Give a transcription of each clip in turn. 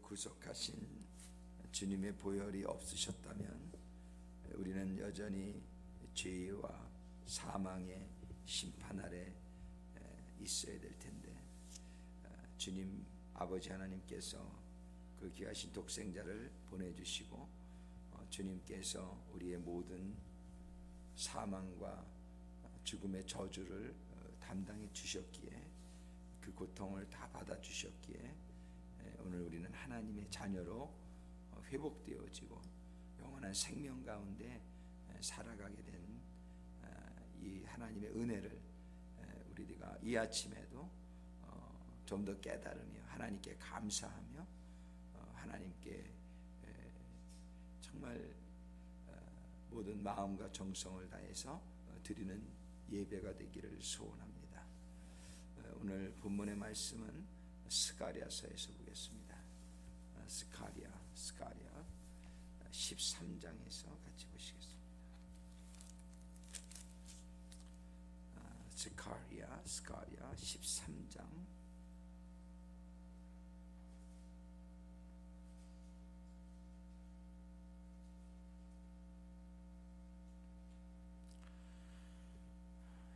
구속하신 주님의 보혈이 없으셨다면 우리는 여전히 죄와 사망의 심판 아래 있어야 될 텐데, 주님 아버지 하나님께서 그 귀하신 독생자를 보내주시고 주님께서 우리의 모든 사망과 죽음의 저주를 담당해 주셨기에, 그 고통을 다 받아 주셨기에 오늘 우리는 하나님의 자녀로 회복되어지고 영원한 생명 가운데 살아가게 된 이 하나님의 은혜를 우리가 이 아침에도 좀 더 깨달으며 하나님께 감사하며 하나님께 정말 모든 마음과 정성을 다해서 드리는 예배가 되기를 소원합니다. 오늘 본문의 말씀은 스가랴서에서 보겠습니다. 스가랴 13장에서 같이 보시겠습니다. 스가랴 13장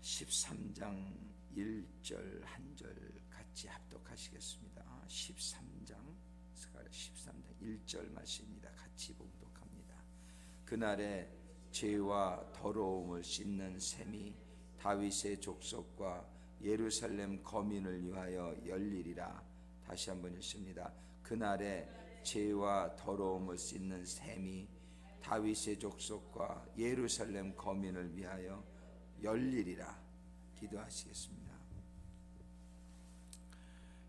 13장 1절 한절 같이 합독하시겠습니다. 13장 스가랴 13장 1절 말씀입니다. 같이 봉독합니다. 그날에 죄와 더러움을 씻는 샘이 다윗의 족속과 예루살렘 거민을 위하여 열리리라. 다시 한번 읽습니다. 그날에 죄와 더러움을 씻는 샘이 다윗의 족속과 예루살렘 거민을 위하여 열리리라. 기도하시겠습니다.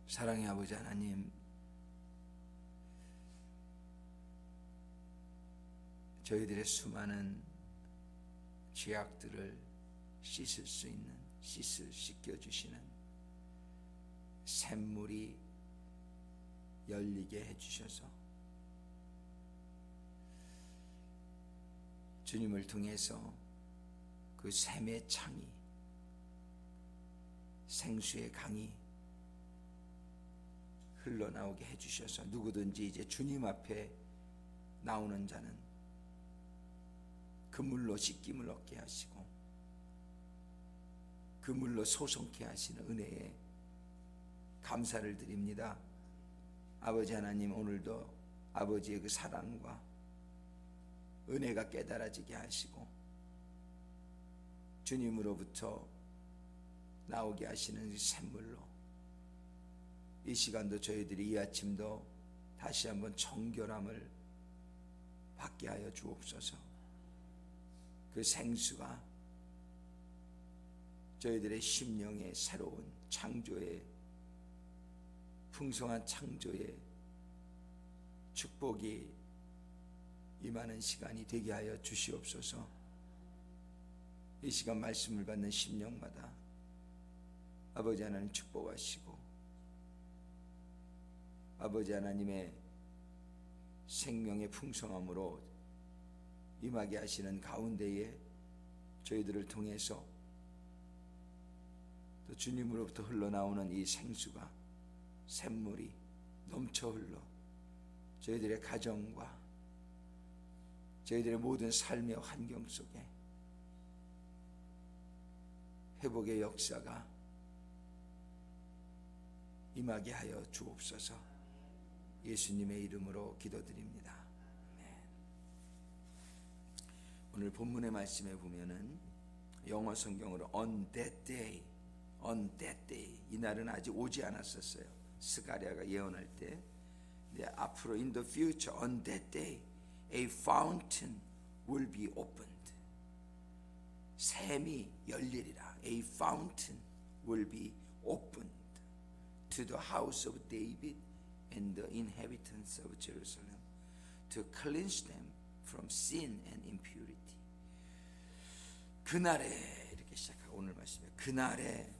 사랑의 아버지 하나님, 저희들의 수많은 죄악들을 씻을 수 있는, 씻겨주시는 샘물이 열리게 해주셔서 주님을 통해서 그 샘의 창이, 생수의 강이 흘러나오게 해주셔서 누구든지 이제 주님 앞에 나오는 자는 그 물로 씻김을 얻게 하시고 그 물로 소송케 하시는 은혜에 감사를 드립니다. 아버지 하나님, 오늘도 아버지의 그 사랑과 은혜가 깨달아지게 하시고 주님으로부터 나오게 하시는 샘물로 이 시간도 저희들이 이 아침도 다시 한번 정결함을 받게 하여 주옵소서. 그 생수가 저희들의 심령의 새로운 창조의, 풍성한 창조의 축복이 임하는 시간이 되게 하여 주시옵소서. 이 시간 말씀을 받는 심령마다 아버지 하나님 축복하시고 아버지 하나님의 생명의 풍성함으로 임하게 하시는 가운데에 저희들을 통해서 또 주님으로부터 흘러나오는 이 생수가, 샘물이 넘쳐 흘러 저희들의 가정과 저희들의 모든 삶의 환경 속에 회복의 역사가 임하게 하여 주옵소서. 예수님의 이름으로 기도드립니다. 아멘. 오늘 본문의 말씀에 보면은 영어 성경으로 on that day, 이 날은 아직 오지 않았었어요. 스가랴가 예언할 때, 앞으로 in the future, on that day, a fountain will be opened. 샘이 열리리라. A fountain will be opened to the house of David and the inhabitants of Jerusalem to cleanse them from sin and impurity. 그날에, 이렇게 시작하고 오늘 말씀에 그날에,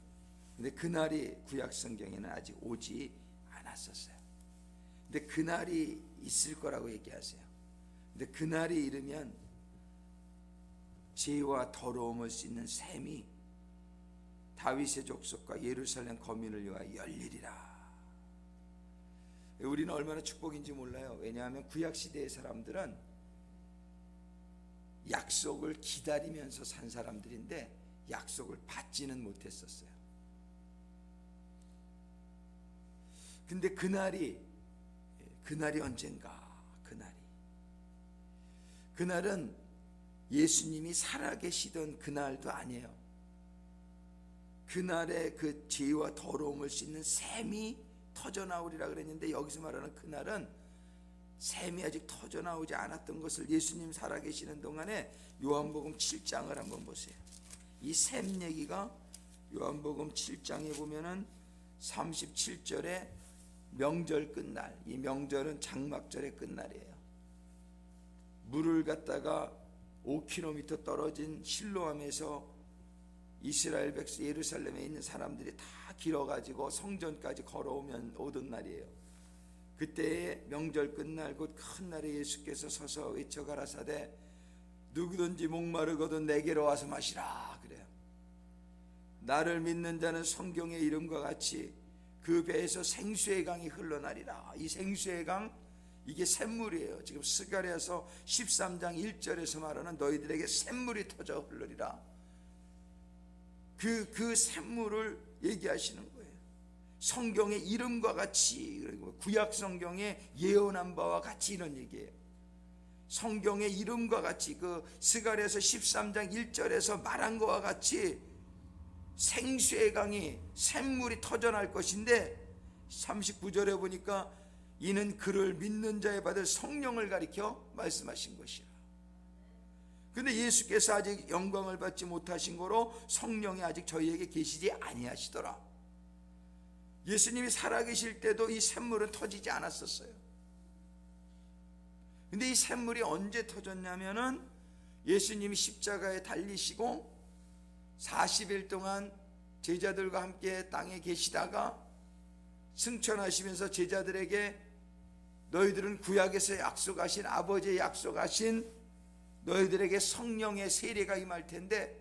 근데 그날이 구약 성경에는 아직 오지 않았었어요. 근데 그날이 있을 거라고 얘기하세요. 근데 그날이 이르면 죄와 더러움을 씻는 샘이 다윗의 족속과 예루살렘 거민을 위하여 열리리라. 우리는 얼마나 축복인지 몰라요. 왜냐하면 구약 시대의 사람들은 약속을 기다리면서 산 사람들인데 약속을 받지는 못했었어요. 근데 그날이 언젠가, 그날은 예수님이 살아계시던 그날도 아니에요. 그날의 그 죄와 더러움을 씻는 샘이 터져나오리라 그랬는데, 여기서 말하는 그날은 샘이 아직 터져나오지 않았던 것을 예수님 살아계시는 동안에 요한복음 7장을 한번 보세요. 이 샘 얘기가 요한복음 7장에 보면은 37절에 명절 끝날, 이 명절은 장막절의 끝날이에요. 물을 갖다가 5km 떨어진 실로암에서 이스라엘 백성 예루살렘에 있는 사람들이 다 길어가지고 성전까지 걸어오면 오던 날이에요. 그때의 명절 끝날 곧 큰 날에 예수께서 서서 외쳐 가라사대 누구든지 목마르거든 내게로 와서 마시라 그래요. 나를 믿는 자는 성경의 이름과 같이 그 배에서 생수의 강이 흘러나리라. 이 생수의 강, 이게 샘물이에요. 지금 스가랴서 13장 1절에서 말하는 너희들에게 샘물이 터져 흐르리라. 그 샘물을 얘기하시는 거예요. 성경의 이름과 같이, 그리고 구약 성경에 예언한 바와 같이 이런 얘기예요. 성경의 이름과 같이 그 스가랴서 13장 1절에서 말한 것과 같이 생수의 강이 샘물이 터져날 것인데, 39절에 보니까 이는 그를 믿는 자에 받을 성령을 가리켜 말씀하신 것이라. 근데 예수께서 아직 영광을 받지 못하신 거로 성령이 아직 저희에게 계시지 아니하시더라. 예수님이 살아계실 때도 이 샘물은 터지지 않았었어요. 근데 이 샘물이 언제 터졌냐면은 예수님이 십자가에 달리시고 40일 동안 제자들과 함께 땅에 계시다가 승천하시면서 제자들에게 너희들은 구약에서 약속하신, 아버지의 약속하신 너희들에게 성령의 세례가 임할 텐데,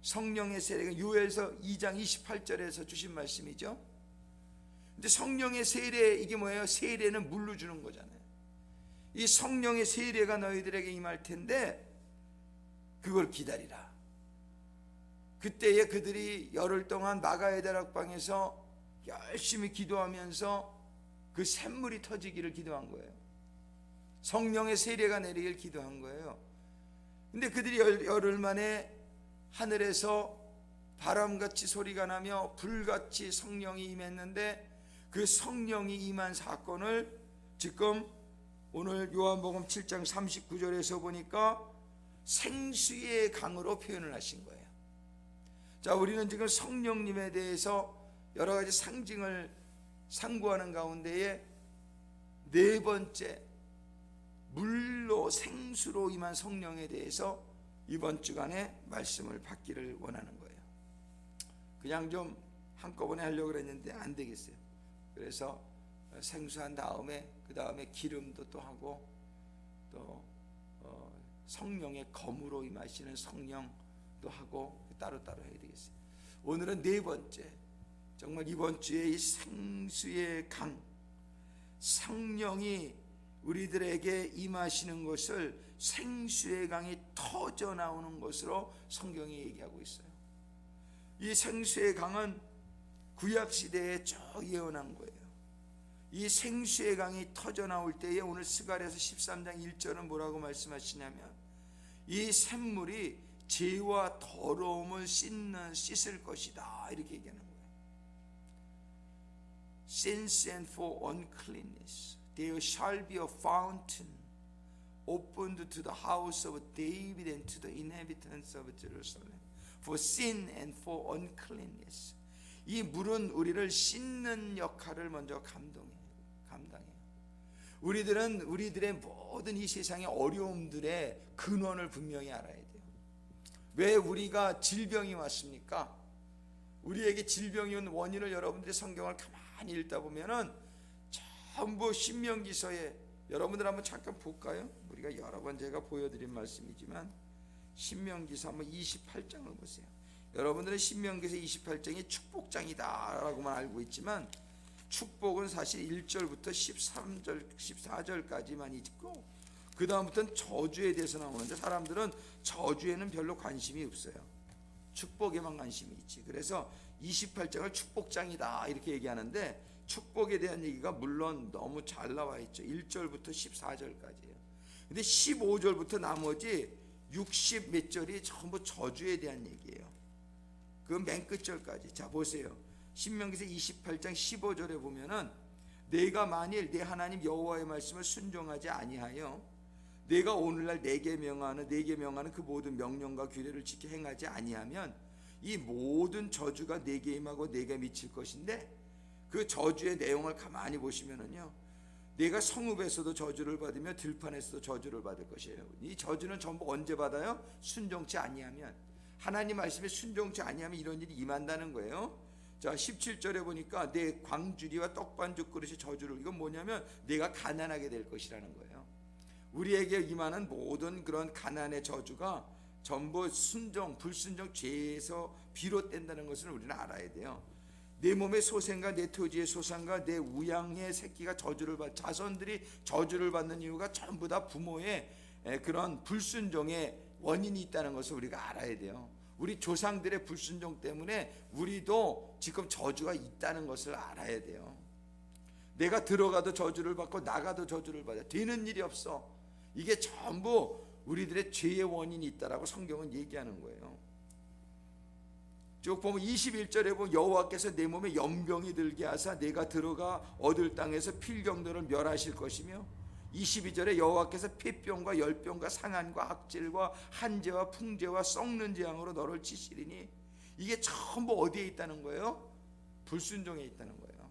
성령의 세례가 요엘서 2장 28절에서 주신 말씀이죠. 근데 성령의 세례, 이게 뭐예요? 세례는 물로 주는 거잖아요. 이 성령의 세례가 너희들에게 임할 텐데 그걸 기다리라. 그때에 그들이 열흘 동안 마가의 다락방에서 열심히 기도하면서 그 샘물이 터지기를 기도한 거예요. 성령의 세례가 내리길 기도한 거예요. 근데 그들이 열흘 만에 하늘에서 바람같이 소리가 나며 불같이 성령이 임했는데, 그 성령이 임한 사건을 지금 오늘 요한복음 7장 39절에서 보니까 생수의 강으로 표현을 하신 거예요. 자, 우리는 지금 성령님에 대해서 여러 가지 상징을 상고하는 가운데에 네 번째, 물로 생수로 임한 성령에 대해서 이번 주간에 말씀을 받기를 원하는 거예요. 그냥 좀 한꺼번에 하려고 그랬는데 안 되겠어요. 그래서 생수한 다음에 그 다음에 기름도 또 하고, 또 성령의 검으로 임하시는 성령도 하고 따로따로 해야 되겠어요. 오늘은 네 번째, 정말 이번 주에 이 생수의 강, 성령이 우리들에게 임하시는 것을 생수의 강이 터져 나오는 것으로 성경이 얘기하고 있어요. 이 생수의 강은 구약시대에 쭉 예언한 거예요. 이 생수의 강이 터져 나올 때에 오늘 스가랴서 13장 1절은 뭐라고 말씀하시냐면, 이 샘물이 죄와 더러움을 씻을 것이다, 이렇게 얘기하는 거예요. Sins and for uncleanness there shall be a fountain opened to the house of David and to the inhabitants of Jerusalem for sin and for uncleanness. 이 물은 우리를 씻는 역할을 먼저 감당해요. 우리들은 우리들의 모든 이 세상의 어려움들의 근원을 분명히 알아야 돼요. 왜 우리가 질병이 왔습니까? 우리에게 질병이 온 원인을 여러분들이 성경을 가만히 읽다 보면은 전부 신명기서에, 여러분들 한번 잠깐 볼까요? 우리가 여러 번 제가 보여드린 말씀이지만 신명기서 한번 28장을 보세요. 여러분들은 신명기서 28장이 축복장이다 라고만 알고 있지만 축복은 사실 1절부터 13절, 14절까지만 있고 그 다음부터는 저주에 대해서 나오는데 사람들은 저주에는 별로 관심이 없어요. 축복에만 관심이 있지. 그래서 28장을 축복장이다 이렇게 얘기하는데 축복에 대한 얘기가 물론 너무 잘 나와 있죠. 1절부터 14절까지예요. 근데 15절부터 나머지 60 몇 절이 전부 저주에 대한 얘기예요. 그 맨 끝절까지. 자 보세요. 신명기서 28장 15절에 보면은 내가 만일 내 하나님 여호와의 말씀을 순종하지 아니하여 내가 오늘날 내게 명하는 그 모든 명령과 규례를 지켜 행하지 아니하면 이 모든 저주가 내게 임하고 내게 미칠 것인데 그 저주의 내용을 가만히 보시면은요 내가 성읍에서도 저주를 받으며 들판에서도 저주를 받을 것이에요. 이 저주는 전부 언제 받아요? 순종치 아니하면, 하나님 말씀에 순종치 아니하면 이런 일이 임한다는 거예요. 자 17절에 보니까 내 광주리와 떡반죽 그릇이 저주를, 이건 뭐냐면 내가 가난하게 될 것이라는 거예요. 우리에게 임하는 모든 그런 가난의 저주가 전부 순종, 불순종, 죄에서 비롯된다는 것을 우리는 알아야 돼요. 내 몸의 소생과 내 토지의 소산과 내 우양의 새끼가 저주를 받, 자손들이 저주를 받는 이유가 전부 다 부모의 그런 불순종의 원인이 있다는 것을 우리가 알아야 돼요. 우리 조상들의 불순종 때문에 우리도 지금 저주가 있다는 것을 알아야 돼요. 내가 들어가도 저주를 받고 나가도 저주를 받아. 되는 일이 없어. 이게 전부 우리들의 죄의 원인이 있다라고 성경은 얘기하는 거예요. 쭉 보면 21절에 보면 여호와께서 내 몸에 연병이 들게 하사 내가 들어가 얻을 땅에서 필경도를 멸하실 것이며 22절에 여호와께서 폐병과 열병과 상한과 악질과 한재와 풍재와 썩는 재앙으로 너를 치시리니, 이게 전부 어디에 있다는 거예요? 불순종에 있다는 거예요.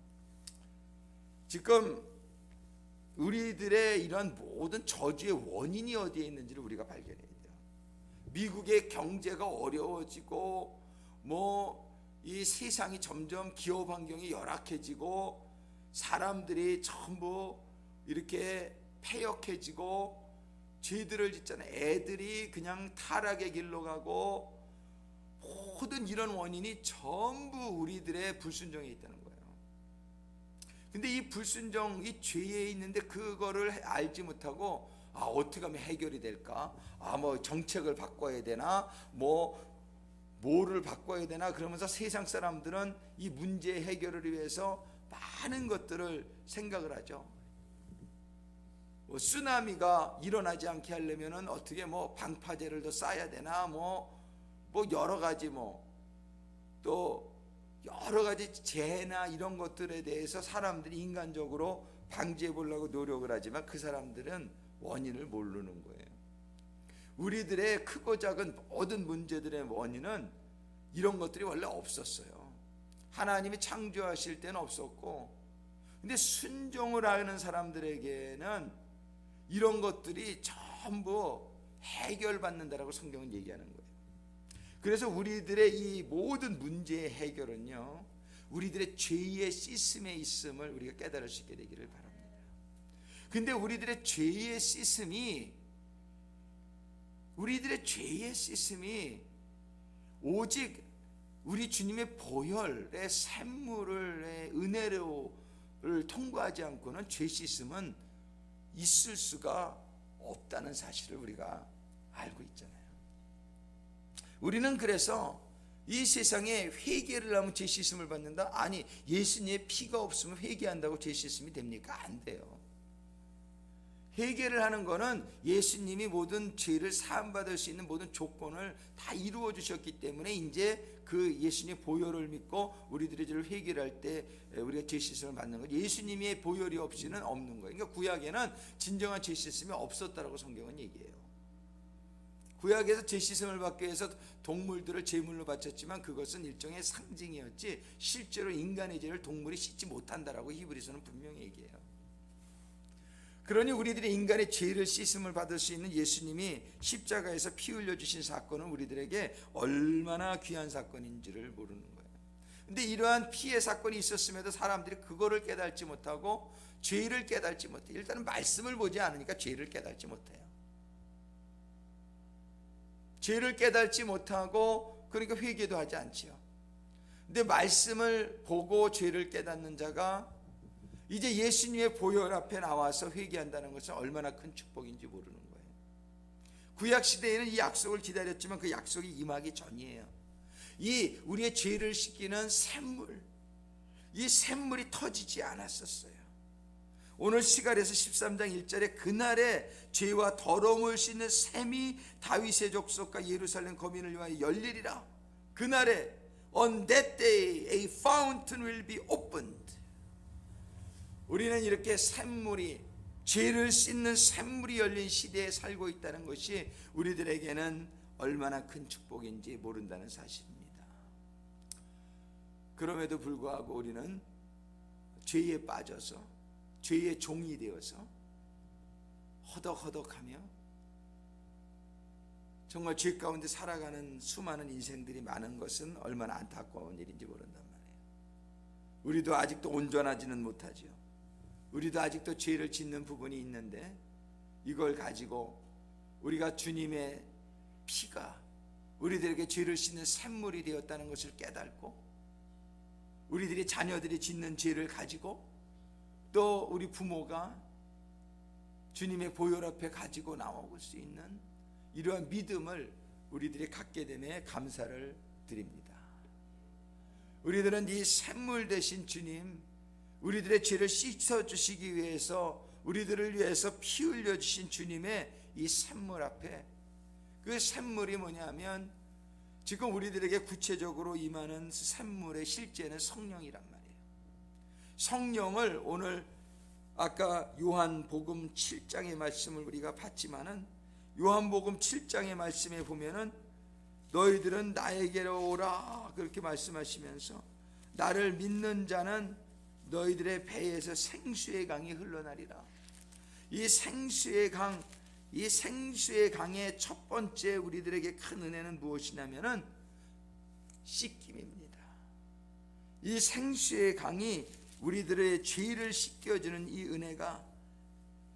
지금 우리들의 이런 모든 저주의 원인이 어디에 있는지를 우리가 발견해야 돼요. 미국의 경제가 어려워지고 이 세상이 점점 기업 환경이 열악해지고 사람들이 전부 이렇게 패역해지고 죄들을 짓잖아요. 애들이 그냥 타락의 길로 가고, 모든 이런 원인이 전부 우리들의 불순종에 있다는 거예요. 근데 이 불순종, 이 죄에 있는데 그거를 알지 못하고 어떻게 하면 해결이 될까? 정책을 바꿔야 되나? 뭐를 바꿔야 되나? 그러면서 세상 사람들은 이 문제 해결을 위해서 많은 것들을 생각을 하죠. 쓰나미가 일어나지 않게 하려면은 어떻게 방파제를 더 쌓아야 되나? 여러 가지 또 여러 가지 재해나 이런 것들에 대해서 사람들이 인간적으로 방지해 보려고 노력을 하지만 그 사람들은 원인을 모르는 거예요. 우리들의 크고 작은 모든 문제들의 원인은 이런 것들이 원래 없었어요. 하나님이 창조하실 때는 없었고, 근데 순종을 하는 사람들에게는 이런 것들이 전부 해결받는다라고 성경은 얘기하는 거예요. 그래서 우리들의 이 모든 문제의 해결은요, 우리들의 죄의 시스템에 있음을 우리가 깨달을 수 있게 되기를 바랍니다. 근데 우리들의 죄의 시스템이 오직 우리 주님의 보혈의 샘물의 은혜를 통과하지 않고는 죄 시스템은 있을 수가 없다는 사실을 우리가 알고 있잖아요. 우리는 그래서 이 세상에 회개를 하면 죄 시스템을 받는다? 아니, 예수님의 피가 없으면 회개한다고 죄 시스템이 됩니까? 안 돼요. 회개를 하는 것은 예수님이 모든 죄를 사함받을 수 있는 모든 조건을 다 이루어 주셨기 때문에 이제 그 예수님의 보혈을 믿고 우리들의 죄를 회개를 할 때 우리가 죄 씻음을 받는 거예요. 예수님의 보혈이 없이는 없는 거예요. 그러니까 구약에는 진정한 죄 씻음이 없었다라고 성경은 얘기해요. 구약에서 죄 씻음을 받기 위해서 동물들을 제물로 바쳤지만 그것은 일종의 상징이었지 실제로 인간의 죄를 동물이 씻지 못한다라고 히브리서는 분명히 얘기해요. 그러니 우리들이 인간의 죄를 씻음을 받을 수 있는 예수님이 십자가에서 피 흘려 주신 사건은 우리들에게 얼마나 귀한 사건인지를 모르는 거예요. 근데 이러한 피의 사건이 있었음에도 사람들이 그거를 깨닫지 못하고 죄를 깨닫지 못해. 일단은 말씀을 보지 않으니까 죄를 깨닫지 못해요. 죄를 깨닫지 못하고 그러니까 회개도 하지 않지요. 근데 말씀을 보고 죄를 깨닫는 자가 이제 예수님의 보혈 앞에 나와서 회개한다는 것은 얼마나 큰 축복인지 모르는 거예요. 구약 시대에는 이 약속을 기다렸지만 그 약속이 임하기 전이에요. 이 우리의 죄를 씻기는 샘물, 이 샘물이 터지지 않았었어요. 오늘 시갈에서 13장 1절에 그날에 죄와 더러움을 씻는 샘이 다윗의 족속과 예루살렘 거민을 위하여 열리리라. 그날에 on that day a fountain will be opened. 우리는 이렇게 샘물이, 죄를 씻는 샘물이 열린 시대에 살고 있다는 것이 우리들에게는 얼마나 큰 축복인지 모른다는 사실입니다. 그럼에도 불구하고 우리는 죄에 빠져서 죄의 종이 되어서 허덕허덕하며 정말 죄 가운데 살아가는 수많은 인생들이 많은 것은 얼마나 안타까운 일인지 모른단 말이에요. 우리도 아직도 온전하지는 못하죠. 우리도 아직도 죄를 짓는 부분이 있는데 이걸 가지고 우리가 주님의 피가 우리들에게 죄를 씻는 샘물이 되었다는 것을 깨닫고 우리들의 자녀들이 짓는 죄를 가지고 또 우리 부모가 주님의 보혈 앞에 가지고 나올 수 있는 이러한 믿음을 우리들이 갖게 됨에 감사를 드립니다. 우리들은 이 샘물 되신 주님, 우리들의 죄를 씻어주시기 위해서 우리들을 위해서 피 흘려주신 주님의 이 샘물 앞에, 그 샘물이 뭐냐면 지금 우리들에게 구체적으로 임하는 샘물의 실제는 성령이란 말이에요. 성령을 오늘 아까 요한복음 7장의 말씀을 우리가 봤지만은 요한복음 7장의 말씀에 보면은 너희들은 나에게로 오라 그렇게 말씀하시면서 나를 믿는 자는 너희들의 배에서 생수의 강이 흘러나리라. 이 생수의 강, 이 생수의 강의 첫 번째 우리들에게 큰 은혜는 무엇이냐면은 씻김입니다. 이 생수의 강이 우리들의 죄를 씻겨주는 이 은혜가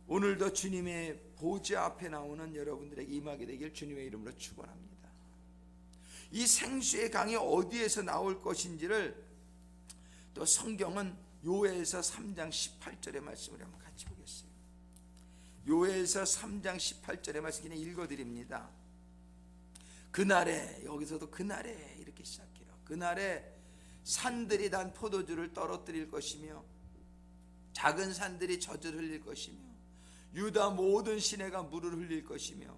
오늘도 주님의 보좌 앞에 나오는 여러분들에게 임하게 되길 주님의 이름으로 축원합니다. 이 생수의 강이 어디에서 나올 것인지를 또 성경은 요엘서 3장 18절의 말씀을 한번 같이 보겠어요. 요엘서 3장 18절의 말씀 그냥 읽어드립니다. 그날에, 여기서도 그날에 이렇게 시작해요. 그날에 산들이 단 포도주를 떨어뜨릴 것이며 작은 산들이 젖을 흘릴 것이며 유다 모든 시내가 물을 흘릴 것이며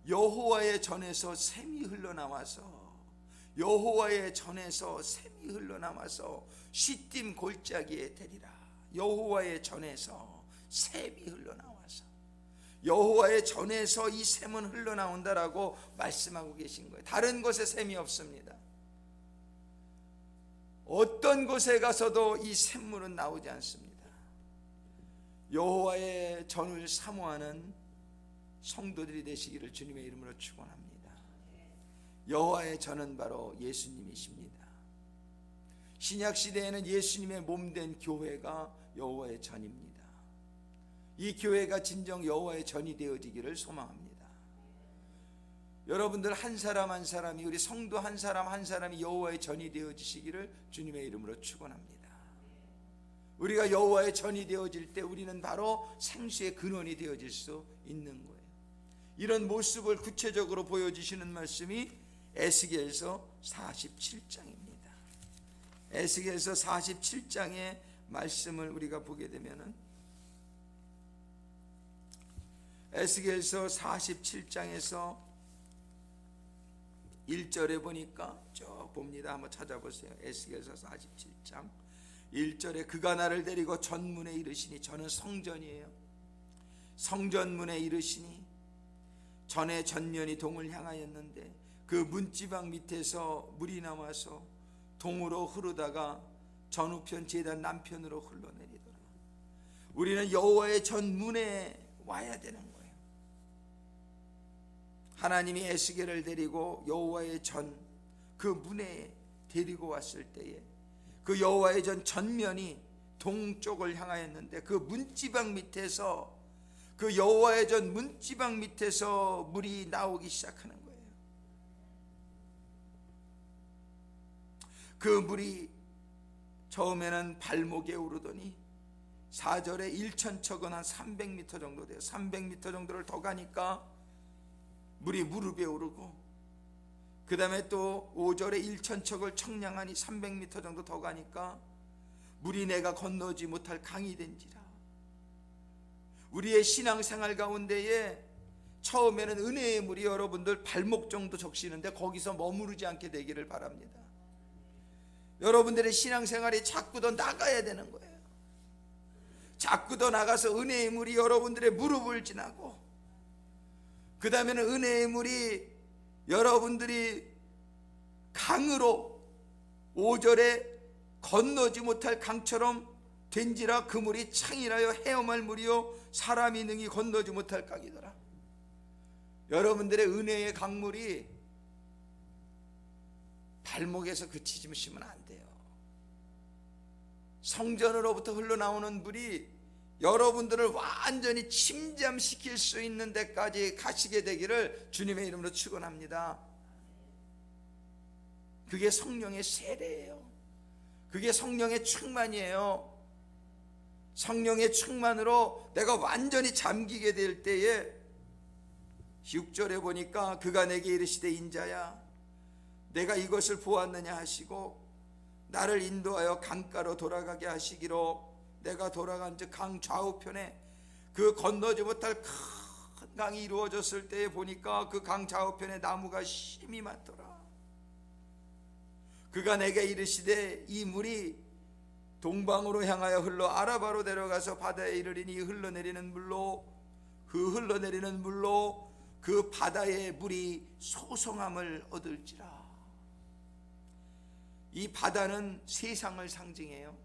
여호와의 전에서 샘이 흘러나와서 여호와의 전에서 샘이 흘러나와서 시딤 골짜기에 대리라. 여호와의 전에서 샘이 흘러나와서 여호와의 전에서 이 샘은 흘러나온다라고 말씀하고 계신 거예요. 다른 곳에 샘이 없습니다. 어떤 곳에 가서도 이 샘물은 나오지 않습니다. 여호와의 전을 사모하는 성도들이 되시기를 주님의 이름으로 축원합니다. 여호와의 전은 바로 예수님이십니다. 신약 시대에는 예수님의 몸된 교회가 여호와의 전입니다. 이 교회가 진정 여호와의 전이 되어지기를 소망합니다. 여러분들 한 사람 한 사람이, 우리 성도 한 사람 한 사람이 여호와의 전이 되어지시기를 주님의 이름으로 축원합니다. 우리가 여호와의 전이 되어질 때 우리는 바로 생수의 근원이 되어질 수 있는 거예요. 이런 모습을 구체적으로 보여주시는 말씀이 에스겔서 47장입니다. 에스겔서 47장의 말씀을 우리가 보게 되면은 에스겔서 47장에서 1절에 보니까 쭉 봅니다. 한번 찾아보세요. 에스겔서 47장 1절에 그가 나를 데리고 전문에 이르시니, 저는 성전이에요. 성전문에 이르시니 전에 전면이 동을 향하였는데 그 문지방 밑에서 물이 나와서 동으로 흐르다가 전우편 제단 남편으로 흘러내리더라. 우리는 여호와의 전문에 와야 되는 거예요. 하나님이 에스겔을 데리고 여호와의 전 그 문에 데리고 왔을 때에 그 여호와의 전 전면이 동쪽을 향하였는데 그 문지방 밑에서, 그 여호와의 전 문지방 밑에서 물이 나오기 시작하는 거예요. 그 물이 처음에는 발목에 오르더니 4절에 1,000척은 한 300m 정도 돼요. 300m 정도를 더 가니까 물이 무릎에 오르고, 그 다음에 또 5절에 1,000척을 청량하니 300m 정도 더 가니까 물이 내가 건너지 못할 강이 된지라. 우리의 신앙생활 가운데에 처음에는 은혜의 물이 여러분들 발목 정도 적시는데 거기서 머무르지 않게 되기를 바랍니다. 여러분들의 신앙생활이 자꾸 더 나가야 되는 거예요. 자꾸 더 나가서 은혜의 물이 여러분들의 무릎을 지나고, 그 다음에는 은혜의 물이 여러분들이 강으로 5절에 건너지 못할 강처럼 된지라. 그 물이 창이라여 헤엄할 물이요 사람이 능히 건너지 못할 강이더라. 여러분들의 은혜의 강물이 발목에서 그치시면 안 돼요. 성전으로부터 흘러나오는 물이 여러분들을 완전히 침잠시킬 수 있는 데까지 가시게 되기를 주님의 이름으로 축원합니다. 그게 성령의 세례예요. 그게 성령의 충만이에요. 성령의 충만으로 내가 완전히 잠기게 될 때에 6절에 보니까 그가 내게 이르시되 인자야 내가 이것을 보았느냐 하시고 나를 인도하여 강가로 돌아가게 하시기로, 내가 돌아간 즉 강 좌우편에 그 건너지 못할 큰 강이 이루어졌을 때에 보니까 그 강 좌우편에 나무가 심이 많더라. 그가 내게 이르시되 이 물이 동방으로 향하여 흘러 아라바로 내려가서 바다에 이르리니 흘러내리는 물로 그 바다의 물이 소성함을 얻을지라. 이 바다는 세상을 상징해요.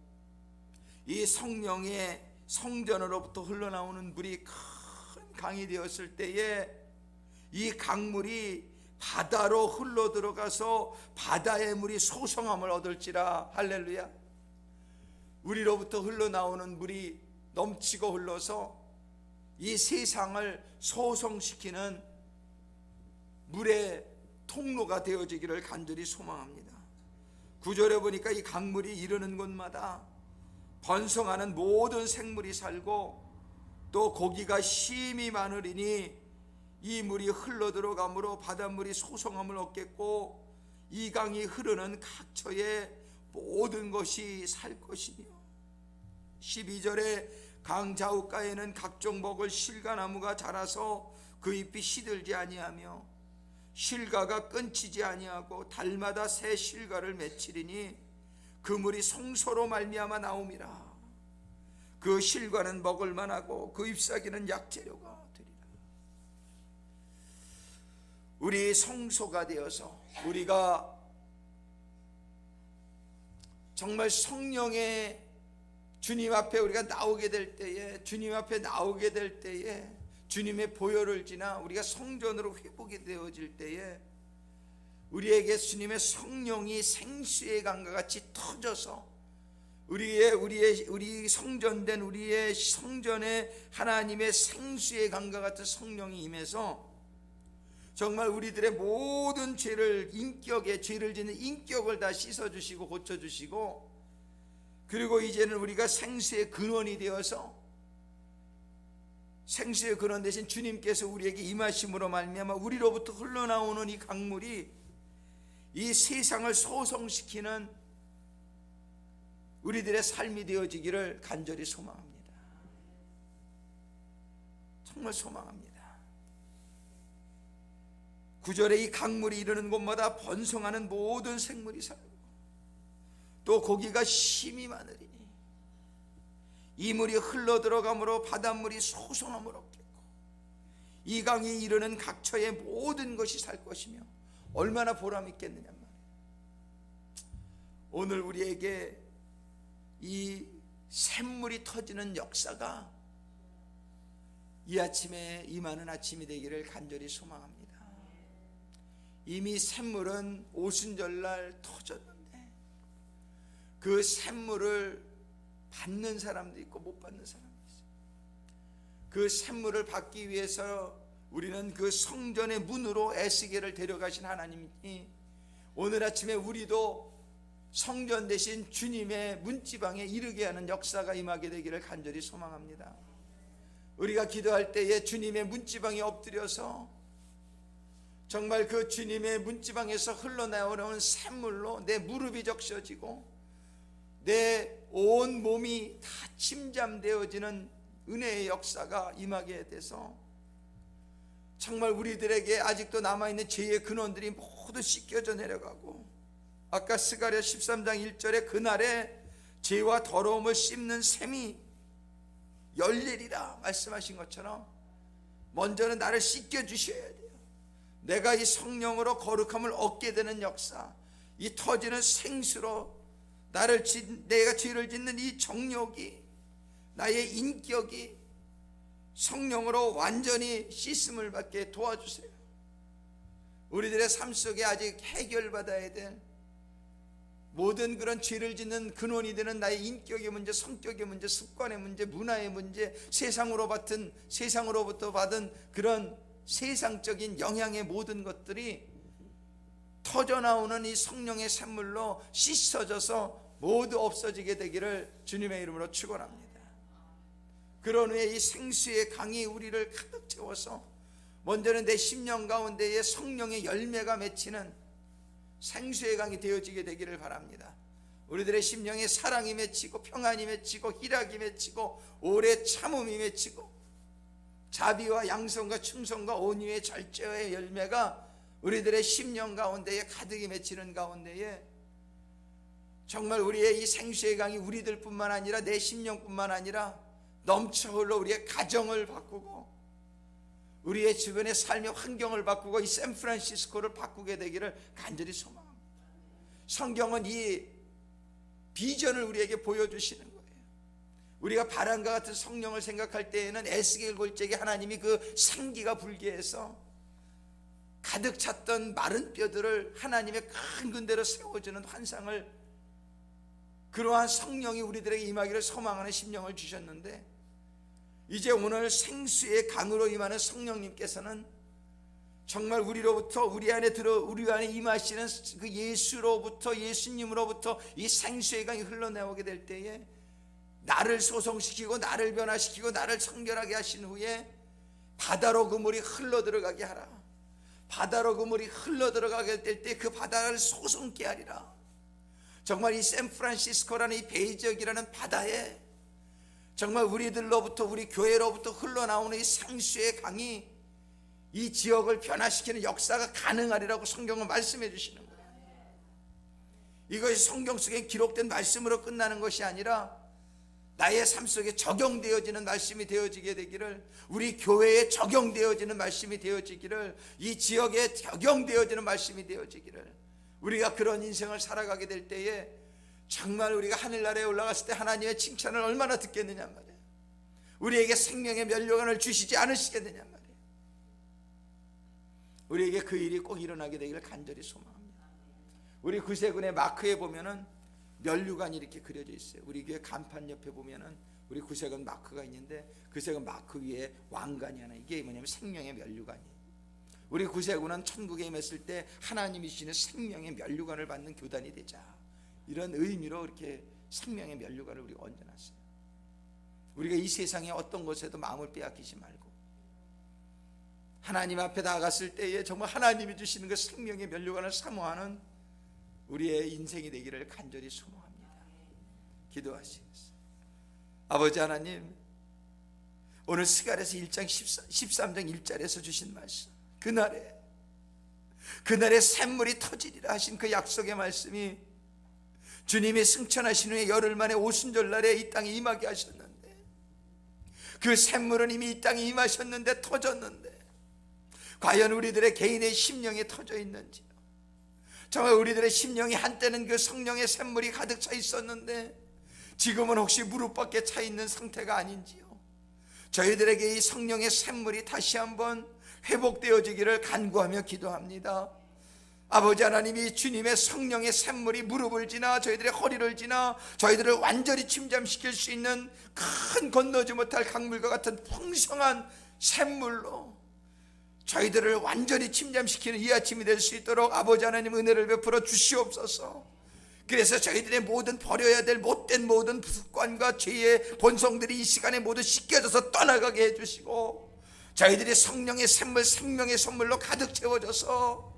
이 성령의 성전으로부터 흘러나오는 물이 큰 강이 되었을 때에 이 강물이 바다로 흘러 들어가서 바다의 물이 소성함을 얻을지라. 할렐루야. 우리로부터 흘러나오는 물이 넘치고 흘러서 이 세상을 소성시키는 물의 통로가 되어지기를 간절히 소망합니다. 9절에 보니까 이 강물이 이르는 곳마다 번성하는 모든 생물이 살고 또 고기가 심이 많으리니 이 물이 흘러 들어가므로 바닷물이 소성함을 얻겠고 이 강이 흐르는 각처에 모든 것이 살 것이며. 12절에 강 좌우가에는 각종 먹을 실과나무가 자라서 그 잎이 시들지 아니하며 실과가 끊치지 아니하고 달마다 새 실과를 맺히리니 그 물이 성소로 말미암아 나옴이라. 그 실과는 먹을 만하고 그 잎사귀는 약재료가 되리라. 우리 성소가 되어서 우리가 정말 성령의 주님 앞에 우리가 나오게 될 때에, 주님 앞에 나오게 될 때에, 주님의 보혈을 지나 우리가 성전으로 회복이 되어질 때에 우리에게 주님의 성령이 생수의 강과 같이 터져서 우리 성전된 우리의 성전에 하나님의 생수의 강과 같은 성령이 임해서 정말 우리들의 모든 죄를 죄를 짓는 인격을 다 씻어주시고 고쳐주시고, 그리고 이제는 우리가 생수의 근원이 되어서 생수의 근원 대신 주님께서 우리에게 임하심으로 말미암아 우리로부터 흘러나오는 이 강물이 이 세상을 소성시키는 우리들의 삶이 되어지기를 간절히 소망합니다. 정말 소망합니다. 9절에 이 강물이 이르는 곳마다 번성하는 모든 생물이 살고 또 고기가 심이 많으리니 이 물이 흘러 들어가므로 바닷물이 소성함을 얻겠고 이 강이 이르는 각처의 모든 것이 살 것이며. 얼마나 보람 있겠느냐 말이에요. 오늘 우리에게 이 샘물이 터지는 역사가 이 아침에 임하는 아침이 되기를 간절히 소망합니다. 이미 샘물은 오순절날 터졌는데 그 샘물을 받는 사람도 있고 못 받는 사람도 있어요. 그 샘물을 받기 위해서 우리는 그 성전의 문으로 에스겔을 데려가신 하나님이 오늘 아침에 우리도 성전 대신 주님의 문지방에 이르게 하는 역사가 임하게 되기를 간절히 소망합니다. 우리가 기도할 때에 주님의 문지방에 엎드려서 정말 그 주님의 문지방에서 흘러나오는 샘물로 내 무릎이 적셔지고 내 온 몸이 다 침잠되어지는 은혜의 역사가 임하게 돼서 정말 우리들에게 아직도 남아있는 죄의 근원들이 모두 씻겨져 내려가고, 아까 스가랴 13장 1절에 그날에 죄와 더러움을 씹는 샘이 열리리라 말씀하신 것처럼 먼저는 나를 씻겨주셔야 돼요. 내가 이 성령으로 거룩함을 얻게 되는 역사, 이 터지는 생수로 내가 죄를 짓는 이 정욕이, 나의 인격이 성령으로 완전히 씻음을 받게 도와주세요. 우리들의 삶 속에 아직 해결받아야 될 모든 그런 죄를 짓는 근원이 되는 나의 인격의 문제, 성격의 문제, 습관의 문제, 문화의 문제, 세상으로부터 받은 그런 세상적인 영향의 모든 것들이 터져나오는 이 성령의 샘물로 씻어져서 모두 없어지게 되기를 주님의 이름으로 축원합니다. 그런 후에 이 생수의 강이 우리를 가득 채워서 먼저는 내 심령 가운데에 성령의 열매가 맺히는 생수의 강이 되어지게 되기를 바랍니다. 우리들의 심령에 사랑이 맺히고 평안이 맺히고 희락이 맺히고 오래 참음이 맺히고 자비와 양성과 충성과 온유의 절제의 열매가 우리들의 심령 가운데에 가득히 맺히는 가운데에 정말 우리의 이 생수의 강이 우리들뿐만 아니라 내 심령뿐만 아니라 넘쳐 흘러 우리의 가정을 바꾸고 우리의 주변의 삶의 환경을 바꾸고 이 샌프란시스코를 바꾸게 되기를 간절히 소망합니다. 성경은 이 비전을 우리에게 보여주시는 거예요. 우리가 바람과 같은 성령을 생각할 때에는 에스겔 골짜기 하나님이 그 생기가 불게 해서 가득 찼던 마른 뼈들을 하나님의 큰 군대로 세워주는 환상을, 그러한 성령이 우리들에게 임하기를 소망하는 심령을 주셨는데, 이제 오늘 생수의 강으로 임하는 성령님께서는 정말 우리로부터 우리 안에 임하시는 그 예수님으로부터 이 생수의 강이 흘러나오게 될 때에 나를 소성시키고 나를 변화시키고 나를 청결하게 하신 후에 바다로 그 물이 흘러 들어가게 하라. 바다로 그 물이 흘러 들어가게 될 때 그 바다를 소성케 하리라. 정말 이 샌프란시스코라는 이 베이 지역이라는 바다에 정말 우리들로부터, 우리 교회로부터 흘러나오는 이 생수의 강이 이 지역을 변화시키는 역사가 가능하리라고 성경은 말씀해 주시는 거예요. 이것이 성경 속에 기록된 말씀으로 끝나는 것이 아니라 나의 삶 속에 적용되어지는 말씀이 되어지게 되기를, 우리 교회에 적용되어지는 말씀이 되어지기를, 이 지역에 적용되어지는 말씀이 되어지기를, 우리가 그런 인생을 살아가게 될 때에 정말 우리가 하늘나라에 올라갔을 때 하나님의 칭찬을 얼마나 듣겠느냐 말이에요. 우리에게 생명의 면류관을 주시지 않으시겠느냐 말이에요. 우리에게 그 일이 꼭 일어나게 되기를 간절히 소망합니다. 우리 구세군의 마크에 보면은 면류관이 이렇게 그려져 있어요. 우리 교회 간판 옆에 보면은 우리 구세군 마크가 있는데 구세군 마크 위에 왕관이 하나, 이게 뭐냐면 생명의 면류관이에요. 우리 구세군은 천국에 임했을 때 하나님이 주시는 생명의 면류관을 받는 교단이 되자, 이런 의미로 이렇게 생명의 면류관을 우리가 얹어놨어요. 우리가 이 세상의 어떤 것에도 마음을 빼앗기지 말고 하나님 앞에 나아갔을 때에 정말 하나님이 주시는 그 생명의 면류관을 사모하는 우리의 인생이 되기를 간절히 소망합니다. 기도하시겠습니다. 아버지 하나님, 오늘 스가랴서 1장 13장 1절에서 주신 말씀, 그날에 샘물이 터지리라 하신 그 약속의 말씀이 주님이 승천하신 후에 열흘 만에 오순절날에 이 땅에 임하게 하셨는데, 그 샘물은 이미 이 땅에 임하셨는데 터졌는데 과연 우리들의 개인의 심령에 터져 있는지요? 정말 우리들의 심령이 한때는 그 성령의 샘물이 가득 차 있었는데 지금은 혹시 무릎밖에 차 있는 상태가 아닌지요? 저희들에게 이 성령의 샘물이 다시 한번 회복되어지기를 간구하며 기도합니다. 아버지 하나님이 주님의 성령의 샘물이 무릎을 지나 저희들의 허리를 지나 저희들을 완전히 침잠시킬 수 있는 큰 건너지 못할 강물과 같은 풍성한 샘물로 저희들을 완전히 침잠시키는 이 아침이 될 수 있도록 아버지 하나님 은혜를 베풀어 주시옵소서. 그래서 저희들의 모든 버려야 될 못된 모든 습관과 죄의 본성들이 이 시간에 모두 씻겨져서 떠나가게 해주시고, 저희들이 성령의 샘물, 생명의 선물로 가득 채워져서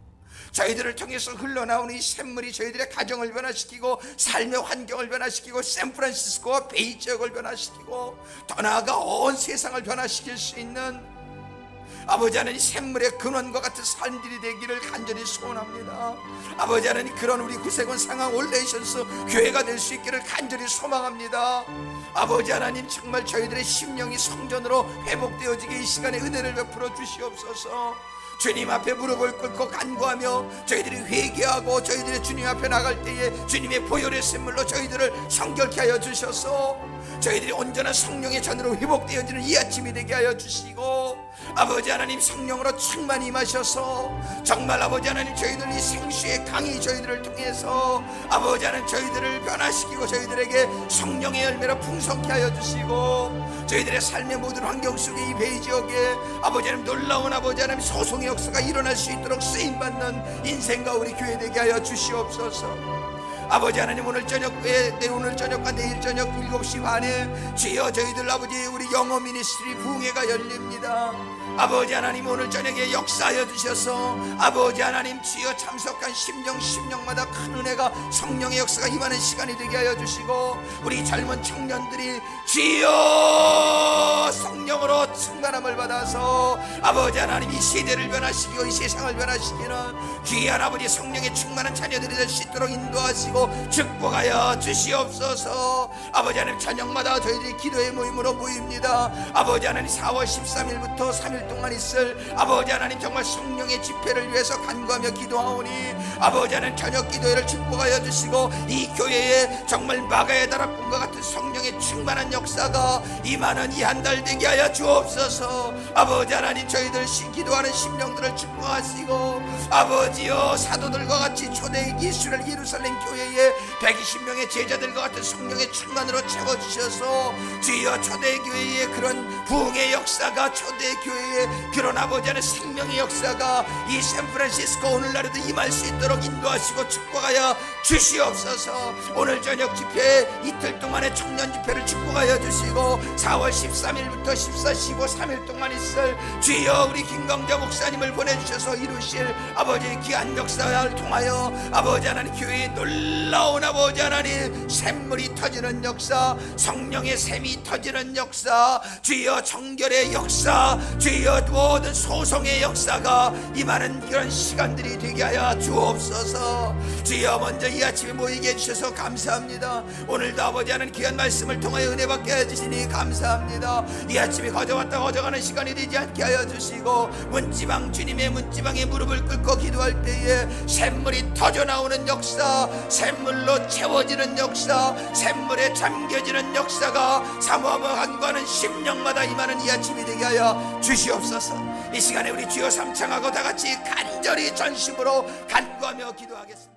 저희들을 통해서 흘러나오는 이 샘물이 저희들의 가정을 변화시키고 삶의 환경을 변화시키고 샌프란시스코와 베이 지역을 변화시키고 더 나아가 온 세상을 변화시킬 수 있는 아버지 하나님 샘물의 근원과 같은 삶들이 되기를 간절히 소원합니다. 아버지 하나님 그런 우리 구세군 상황 올레이션스 교회가 될 수 있기를 간절히 소망합니다. 아버지 하나님 정말 저희들의 심령이 성전으로 회복되어지게 이 시간에 은혜를 베풀어 주시옵소서. 주님 앞에 무릎을 꿇고 간구하며 저희들이 회개하고 저희들이 주님 앞에 나갈 때에 주님의 보혈의 샘물로 저희들을 성결케 하여 주셔서 저희들이 온전한 성령의 전으로 회복되어지는 이 아침이 되게 하여 주시고, 아버지 하나님 성령으로 충만히 임하셔서 정말 아버지 하나님 저희들 이 생수의 강이 저희들을 통해서 아버지 하나님 저희들을 변화시키고 저희들에게 성령의 열매로 풍성케 하여 주시고, 저희들의 삶의 모든 환경 속에 이 베이 지역에 아버지 하나님 놀라운 아버지 하나님 소송의 역사가 일어날 수 있도록 쓰임받는 인생과 우리 교회 되게 하여 주시옵소서. 아버지 하나님 오늘 저녁과 내일 저녁 7시 반에 주여 저희들 아버지 우리 영어 미니스트리 부흥회가 열립니다. 아버지 하나님 오늘 저녁에 역사하여 주셔서 아버지 하나님 주여 참석한 심령마다 큰 은혜가 성령의 역사가 임하는 시간이 되게 하여 주시고, 우리 젊은 청년들이 주여 성령으로 충만함을 받아서 아버지 하나님 이 시대를 변화시키고 이 세상을 변화시키는 귀한 아버지 성령의 충만한 자녀들이 될 수 있도록 인도하시고 축복하여 주시옵소서. 아버지 하나님 저녁마다 저희들이 기도의 모임으로 모입니다. 아버지 하나님 4월 13일부터 3일 동안 있을 아버지 하나님 정말 성령의 집회를 위해서 간구하며 기도하오니 아버지 하나님 저녁 기도회를 축복하여 주시고 이 교회에 정말 마가의 다락방과 같은 성령의 충만한 역사가 임하는 이 한 달 되게 하여 주옵소서. 아버지 하나님 저희들 기도하는 심령들을 축복하시고 아버지여 사도들과 같이 초대 이스라엘 예루살렘 교회에 120명의 제자들과 같은 성령의 충만으로 채워주셔서 주여 초대교회의 그런 부흥의 역사가 초대교회의 그런 아버지 하나님 생명의 역사가 이 샌프란시스코 오늘날에도 임할 수 있도록 인도하시고 축복하여 주시옵소서. 오늘 저녁 집회 이틀 동안의 청년 집회를 축복하여 주시고 4월 13일부터 14, 15, 3일 동안 있을 주여 우리 김광자 목사님을 보내주셔서 이루실 아버지의 귀한 역사를 통하여 아버지 하나님 교회에 놀라운 아버지 하나님 샘물이 터지는 역사, 성령의 샘이 터지는 역사, 주여 정결의 역사, 주여 모든 소송의 역사가 임하는 그런 시간들이 되게 하여 주옵소서. 주여 먼저 이 아침에 모이게 해주셔서 감사합니다. 오늘도 아버지 하나님 귀한 말씀을 통하여 은혜 받게 해주시니 감사합니다. 이 아침에 거저왔다 거저가는 시간이 되지 않게 하여 주시고 문지방 주님의 문지방에 무릎을 꿇고 기도할 때에 샘물이 터져나오는 역사, 샘물로 채워지는 역사, 샘물에 잠겨지는 역사가 사모하며 간구하는 심령마다 임하는 이 아침이 되게 하여 주시옵소서. 이 시간에 우리 주여 삼창하고 다같이 간절히 전심으로 간구하며 기도하겠습니다.